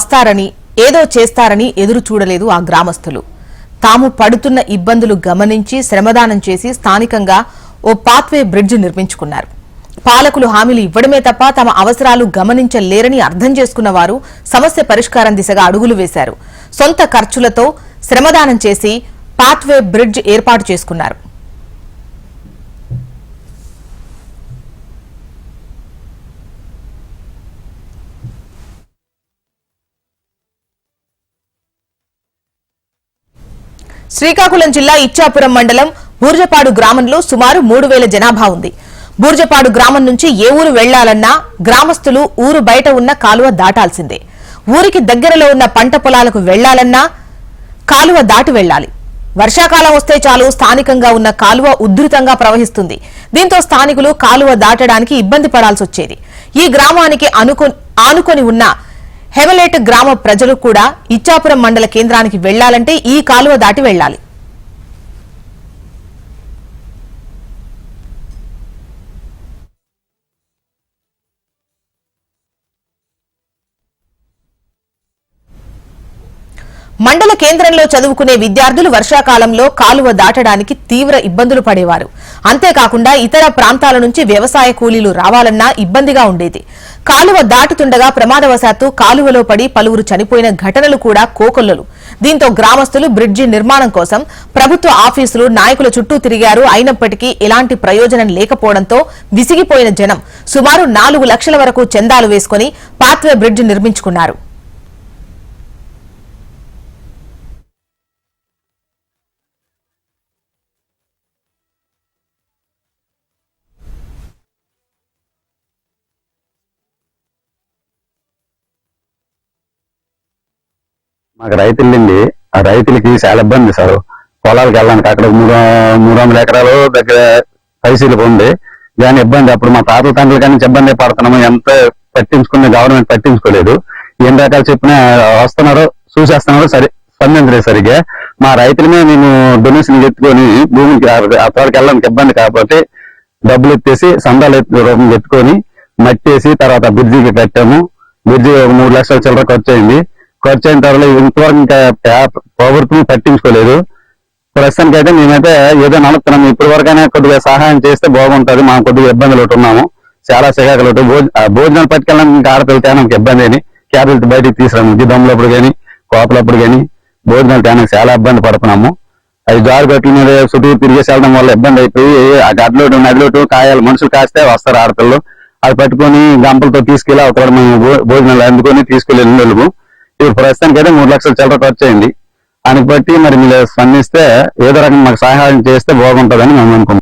వస్తారని ఏదో చేస్తారని ఎదురు చూడలేదు ఆ గ్రామస్తులు. తాము పడుతున్న ఇబ్బందులు గమనించి శ్రమదానం చేసి స్థానికంగా ఓ పాత్వే బ్రిడ్జ్ నిర్మించుకున్నారు. పాలకులు హామీలు ఇవ్వడమే తప్ప తమ అవసరాలు గమనించలేరని అర్థం చేసుకున్న వారు సమస్య పరిష్కారం దిశగా అడుగులు వేశారు. సొంత ఖర్చులతో శ్రమదానం చేసి పాత్వే బ్రిడ్జ్ ఏర్పాటు చేసుకున్నారు. శ్రీకాకుళం జిల్లా ఇచ్చాపురం మండలం బూర్జపాడు గ్రామంలో సుమారు 3000 జనాభా ఉంది. బూర్జపాడు గ్రామం నుంచి ఏ ఊరు వెళ్లాలన్నా గ్రామస్తులు ఊరు బయట ఉన్న కాలువ దాటాల్సిందే. ఊరికి దగ్గరలో ఉన్న పంట పొలాలకు వెళ్లాలన్నా కాలువ దాటి వెళ్లాలి. వర్షాకాలం వస్తే చాలు స్థానికంగా ఉన్న కాలువ ఉధృతంగా ప్రవహిస్తుంది. దీంతో స్థానికులు కాలువ దాటడానికి ఇబ్బంది పడాల్సి వచ్చేది. ఈ గ్రామానికి ఆనుకొని ఉన్న హెవలేట్ గ్రామ ప్రజలు కూడా ఇచ్చాపురం మండల కేంద్రానికి వెళ్లాలంటే ఈ కాలువ దాటి వెళ్లాలి. మండల కేంద్రంలో చదువుకునే విద్యార్థులు వర్షాకాలంలో కాలువ దాటడానికి తీవ్ర ఇబ్బందులు పడేవారు. అంతేకాకుండా ఇతర ప్రాంతాల నుంచి వ్యవసాయ కూలీలు రావాలన్నా ఇబ్బందిగా ఉండేది. కాలువ దాటుతుండగా ప్రమాదవశాత్తు కాలువలో పడి పలువురు చనిపోయిన ఘటనలు కూడా కోకొల్లలు. దీంతో గ్రామస్తులు బ్రిడ్జి నిర్మాణం కోసం ప్రభుత్వ ఆఫీసులు నాయకుల చుట్టూ తిరిగారు. అయినప్పటికీ ఎలాంటి ప్రయోజనం లేకపోవడంతో విసిగిపోయిన జనం సుమారు 4 లక్షల వరకు చందాలు వేసుకుని పాత్వే బ్రిడ్జి నిర్మించుకున్నారు. మాకు రైతులండి, ఆ రైతులకి చాలా ఇబ్బంది సార్. పొలాలకు వెళ్ళడానికి అక్కడ 300 ఎకరాలు దగ్గర పరిశీలన ఉంది. దాని ఇబ్బంది. అప్పుడు మా తాతల తండ్రుల కానీ ఇబ్బంది పడుతున్నాము. ఎంత పట్టించుకున్న గవర్నమెంట్ పట్టించుకోలేదు. ఏం రకాలు చెప్పినా వస్తున్నారు, చూసేస్తున్నారు, సరే స్పందించలేదు సరిగ్గా. మా రైతులమే మేము డొనేషన్ ఎత్తుకొని భూమికి అతడికి వెళ్ళడానికి ఇబ్బంది కాబట్టి డబ్బులు ఎత్తేసి సందాలు రూపం ఎత్తుకొని మట్టేసి తర్వాత బ్రిడ్జికి కట్టాము. బ్రిడ్జి 3 లక్షల చిల్లర ఖర్చు అయింది. ఖర్చు అయిన తర్వాత ఇంతవరకు ఇంకా ప్రభుత్వం పట్టించుకోలేదు. ప్రస్తుతానికి అయితే మేమైతే ఏదో నడుపుతున్నాము. ఇప్పటి వరకైనా కొద్దిగా సహాయం చేస్తే బాగుంటది. మనం కొద్దిగా ఇబ్బందులు ఉన్నాము, చాలా సిగాకలు. భోజనాలు పట్టుకెళ్ళడానికి ఇంకా ఆడపిల్లలు తేడానికి ఇబ్బంది అని క్యాపిల్ బయటికి తీసుకురాము. దమ్ములప్పుడు కానీ కోపలప్పుడు కానీ భోజనాలు తేడానికి చాలా ఇబ్బంది పడుతున్నాము. అది జారుగట్ల మీద చుట్టూ తిరిగేసి వెళ్ళడం వల్ల ఇబ్బంది అయిపోయి ఆ గడ్డలోటు నదిలోటు కాయాలి. మనుషులు కాస్తే వస్తారు ఆడపిల్లలు. అది పట్టుకొని గంపలతో తీసుకెళ్ళి అక్కడ మేము భోజనాలు అందుకొని తీసుకెళ్ళి వెళ్ళము. ఇప్పుడు ప్రస్తుతానికి అయితే 3 లక్షల చిల్లర ఖర్చు అయింది. దానికి బట్టి మరి మీరు స్పందిస్తే ఏదో రకంగా మాకు సహాయం చేస్తే బాగుంటుందని మేము అనుకుంటున్నాం.